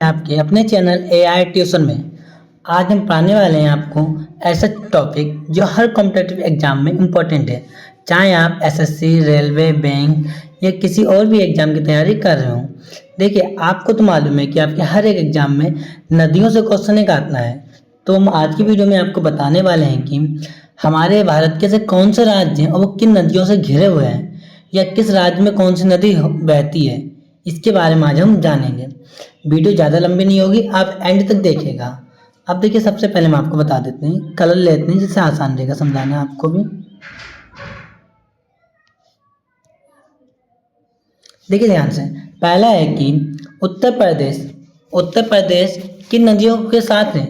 आपके अपने channel AI tuition में। आज हम पढ़ाने वाले हैं आपको ऐसा टॉपिक जो हर कॉम्पिटिटिव एग्जाम में इम्पोर्टेंट है, चाहे आप एसएससी, रेलवे, बैंक या किसी और भी एग्जाम की तैयारी कर रहे हो। देखिए, आपको तो मालूम है कि आपके हर एक एग्जाम में नदियों से क्वेश्चन एक आता है। तो हम आज की वीडियो में आपको बताने वाले हैं कि हमारे भारत के ऐसे कौन से राज्य हैं और वो किन नदियों से घिरे हुए हैं, या किस राज्य में कौन सी नदी बहती है, इसके बारे में आज हम जानेंगे। वीडियो ज़्यादा लंबी नहीं होगी, आप एंड तक देखिएगा। अब देखिए, सबसे पहले हम आपको बता देते हैं, कलर लेते हैं जिससे आसान रहेगा समझाना आपको भी। देखिए ध्यान से, पहला है कि उत्तर प्रदेश किन नदियों के साथ है।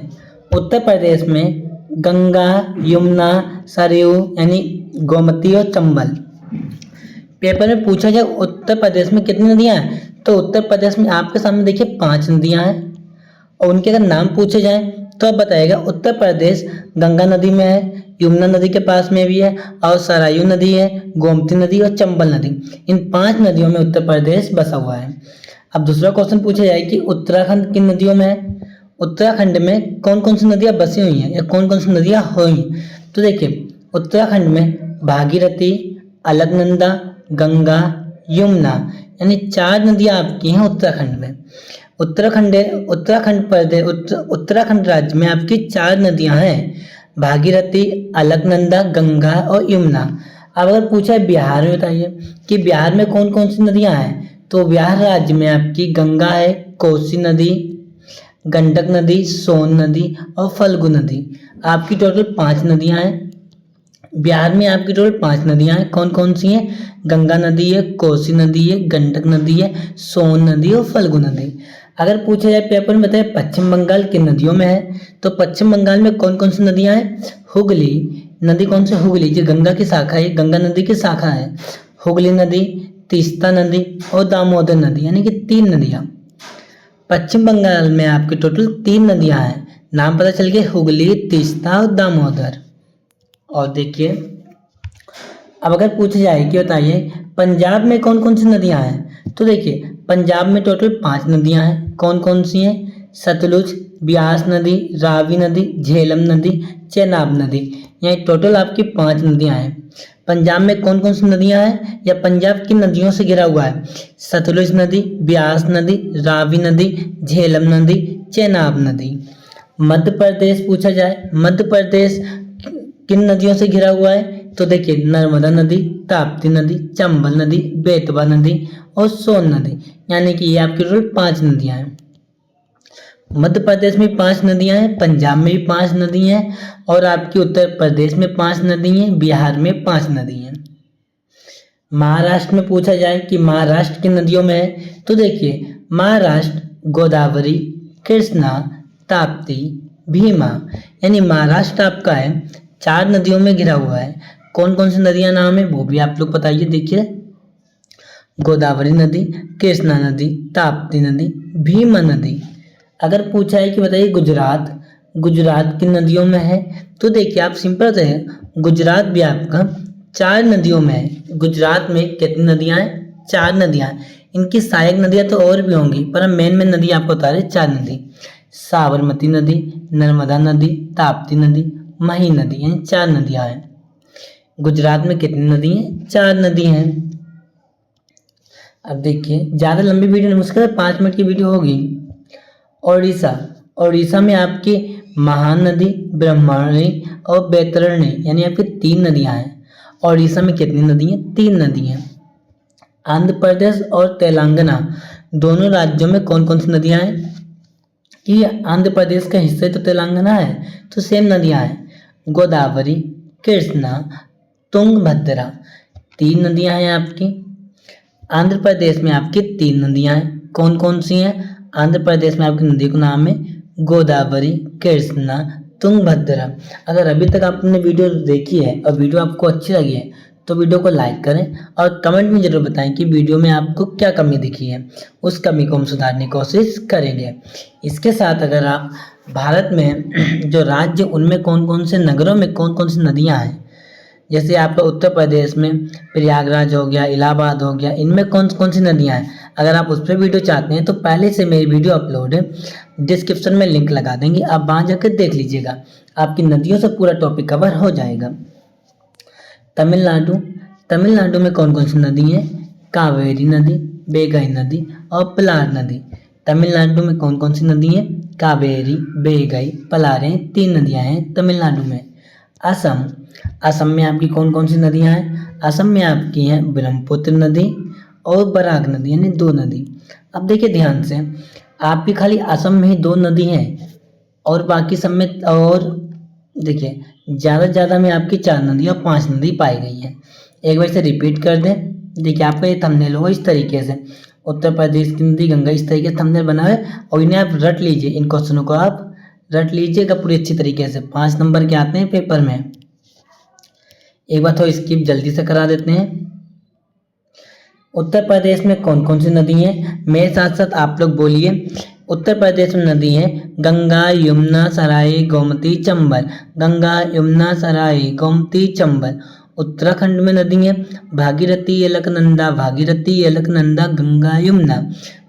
उत्तर प्रदेश में गंगा, यमुना, सरयू यानी गोमती और चंबल। पेपर में पूछा जाए उत्तर प्रदेश में कितनी नदियां हैं, तो उत्तर प्रदेश में आपके सामने देखिए 5 नदियां हैं, और उनके अगर नाम पूछे जाए तो आप बताइएगा उत्तर प्रदेश गंगा नदी में है, यमुना नदी के पास में भी है, और सरयू नदी है, गोमती नदी और चंबल नदी। इन 5 नदियों में उत्तर प्रदेश बसा हुआ है। अब दूसरा क्वेश्चन पूछा जाए कि उत्तराखंड किन नदियों में है। उत्तराखंड में कौन कौन सी नदियां बसी हुई हैं या कौन कौन सी नदियां हुई। तो देखिए, उत्तराखंड में भागीरथी, अलकनंदा, गंगा, यमुना यानी 4 नदियां आपकी हैं उत्तराखंड में। उत्तराखंड राज्य में आपकी 4 नदियां हैं, भागीरथी, अलकनंदा, गंगा और यमुना। अब अगर पूछा है बिहार में, बताइए कि बिहार में कौन कौन सी नदियां हैं, तो बिहार राज्य में आपकी गंगा है, कोसी नदी, गंडक नदी, सोन नदी और फल्गु नदी। आपकी टोटल 5 नदियां हैं बिहार में। आपकी टोटल 5 नदियां हैं। कौन कौन सी हैं? गंगा नदी है, कोसी नदी है, गंडक नदी है, सोन नदी और फल्गु नदी। अगर पूछा जाए पेपर में, बताए पश्चिम बंगाल किन नदियों में है, तो पश्चिम बंगाल में कौन कौन सी नदियां हैं? हुगली नदी, कौन सी? हुगली, जो गंगा की शाखा है, गंगा नदी की शाखा है। हुगली नदी, तीस्ता नदी और दामोदर नदी, यानी कि 3 नदियां पश्चिम बंगाल में। आपके टोटल 3 नदियां हैं, नाम पता चल गया, हुगली, तीस्ता और दामोदर। और देखिए, अब अगर पूछा जाए कि बताइए पंजाब में कौन कौन सी नदियां हैं, तो देखिए पंजाब में टोटल 5 नदियां हैं। कौन कौन सी हैं? सतलुज, ब्यास नदी, रावी नदी, झेलम नदी, चेनाब नदी। यहाँ टोटल आपकी 5 नदियां हैं। पंजाब में कौन कौन सी नदियां हैं या पंजाब किन नदियों से घिरा हुआ है? सतलुज नदी, ब्यास नदी, रावी नदी, झेलम नदी, चेनाब नदी। मध्य प्रदेश पूछा जाए, मध्य प्रदेश किन नदियों से घिरा हुआ है, तो देखिए नर्मदा नदी, ताप्ती नदी, चंबल नदी, बेतवा नदी और सोन नदी, यानी कि ये आपकी टोटल 5 नदियां हैं। मध्य प्रदेश में 5 नदियां हैं, पंजाब में भी 5 नदी हैं, और आपकी उत्तर प्रदेश में 5 नदी हैं, बिहार में 5 नदी हैं। महाराष्ट्र में पूछा जाए कि महाराष्ट्र किन नदियों में है, तो देखिए महाराष्ट्र गोदावरी, कृष्णा, ताप्ती, भीमा, यानी महाराष्ट्र आपका है 4 नदियों में घिरा हुआ है। कौन कौन सी नदियां नाम है वो भी आप लोग बताइए। देखिए, गोदावरी नदी, कृष्णा नदी, ताप्ती नदी, भीमा नदी। अगर पूछा है कि बताइए गुजरात किन नदियों में है, तो देखिए आप सिंपल से, गुजरात भी आपका 4 नदियों में है। गुजरात में कितनी नदियां हैं? 4 नदियां हैं। इनकी सहायक नदियां तो और भी होंगी, पर हम मेन नदी आपको बता रहे 4 नदी। साबरमती नदी, नर्मदा नदी, ताप्ती नदी, मही नदी, यानी 4 नदियां हैं। गुजरात में कितनी नदी हैं? 4 नदी हैं। अब देखिए, ज़्यादा लंबी वीडियो नहीं, मुश्किल 5 मिनट की वीडियो होगी। ओडिशा में आपकी महानदी, ब्रह्मणी और बैतरणी, यानी आपकी 3 नदियां हैं। ओडिशा में कितनी नदी हैं? 3 नदी हैं। आंध्र प्रदेश और तेलंगाना दोनों राज्यों में कौन कौन सी नदियां हैं? कि आंध्र प्रदेश का हिस्सा तो तेलंगाना है, तो सेम नदियां हैं, गोदावरी, कृष्णा, तुंगभद्रा। 3 नदियां हैं आपकी। आंध्र प्रदेश में आपकी 3 नदियां हैं। कौन कौन सी हैं? आंध्र प्रदेश में आपकी नदी का नाम है गोदावरी, कृष्णा, तुंगभद्रा। अगर अभी तक आपने वीडियो देखी है और वीडियो आपको अच्छी लगी है, तो वीडियो को लाइक करें और कमेंट में ज़रूर बताएं कि वीडियो में आपको क्या कमी दिखी है। उस कमी को हम सुधारने की कोशिश करेंगे। इसके साथ अगर आप भारत में जो राज्य, उनमें कौन कौन से नगरों में कौन कौन सी नदियां हैं, जैसे आपका उत्तर प्रदेश में प्रयागराज हो गया, इलाहाबाद हो गया, इनमें कौन कौन सी नदियाँ हैं। अगर आप उस पर वीडियो चाहते हैं तो पहले से मेरी वीडियो अपलोड है, डिस्क्रिप्शन में लिंक लगा देंगे, आप वहाँ जाकर देख लीजिएगा, आपकी नदियों से पूरा टॉपिक कवर हो जाएगा। तमिलनाडु, तमिलनाडु में कौन कौन सी नदी है? कावेरी नदी, बेगई नदी और पलार नदी। तमिलनाडु में कौन कौन सी नदी है? कावेरी, बेगई, पलारे, 3 नदियां हैं तमिलनाडु में। असम, असम में आपकी कौन कौन सी नदियां हैं? असम में आपकी हैं ब्रह्मपुत्र नदी और बराक नदी, यानी 2 नदी। अब देखिए ध्यान से, आपकी खाली असम में ही 2 नदी हैं और बाकी सब में, और देखिए ज़्यादा से ज़्यादा में आपकी 4 नदी और 5 नदी पाई गई हैं। एक बार इसे रिपीट कर दें, देखिए आपका ये थंबनेल होगा इस तरीके से, उत्तर प्रदेश की नदी गंगा, इस तरीके से थंबनेल बना है और इन्हें आप रट लीजिए, इन क्वेश्चनों को आप रट लीजिएगा पूरी अच्छी तरीके से, 5 नंबर के आते हैं पेपर में। एक बार थोड़ा स्किप जल्दी से करा देते हैं। उत्तर प्रदेश में कौन कौन सी नदी हैं? मेरे साथ साथ आप लोग बोलिए। उत्तर प्रदेश में नदी है गंगा, यमुना, सराय, गोमती, चंबल। गंगा, यमुना, सराय, गोमती, चंबल। उत्तराखंड में नदी है भागीरथी, अलकनंदा, भागीरथी, अलकनंदा, गंगा, यमुना।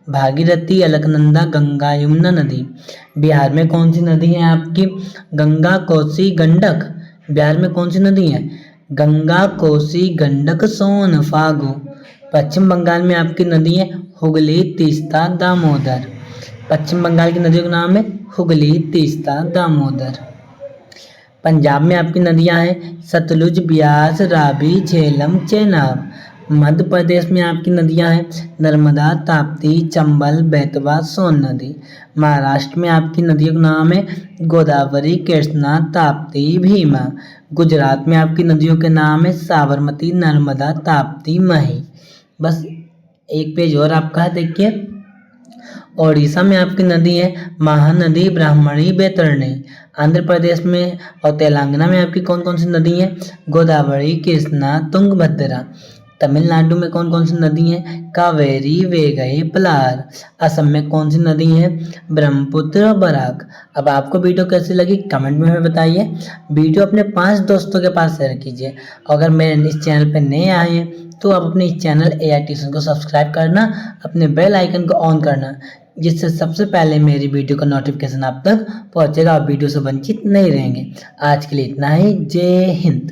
भागीरथी, अलकनंदा, गंगा, यमुना नदी। बिहार में कौन सी नदी है आपकी? गंगा, कोसी, गंडक। बिहार में कौन सी नदी है? गंगा, कोसी, गंडक, सोन, फागु। पश्चिम बंगाल में आपकी नदी है हुगली, तीस्ता, दामोदर। पश्चिम बंगाल की नदियों का नाम है हुगली, तीस्ता, दामोदर। पंजाब में आपकी नदियां हैं सतलुज, ब्यास, रावी, झेलम, चेनाब। मध्य प्रदेश में आपकी नदियां हैं नर्मदा, ताप्ती, चंबल, बेतवा, सोन नदी। महाराष्ट्र में आपकी नदियों का नाम है गोदावरी, कृष्णा, ताप्ती, भीमा। गुजरात में आपकी नदियों के नाम है साबरमती, नर्मदा, ताप्ती, मही। बस एक पेज और आपका है, देखिए। ओडिशा में आपकी नदी है महानदी, ब्राह्मणी, बैतरणी। आंध्र प्रदेश में और तेलंगाना में आपकी कौन कौन सी नदी है? गोदावरी, कृष्णा, तुंगभद्रा। तमिलनाडु में कौन कौन सी नदी हैं? कावेरी, वेगई, पलार। असम में कौन सी नदी है? ब्रह्मपुत्र और बराक। अब आपको वीडियो कैसी लगी कमेंट में बताइए। वीडियो अपने 5 दोस्तों के पास शेयर कीजिए। अगर मेरे इस चैनल पर नए आए हैं तो आप अपने इस चैनल AI ट्यूशन को सब्सक्राइब करना, अपने बेल आइकन को ऑन करना, जिससे सबसे पहले मेरी वीडियो का नोटिफिकेशन आप तक पहुंचेगा, आप वीडियो से वंचित नहीं रहेंगे। आज के लिए इतना ही। जय हिंद।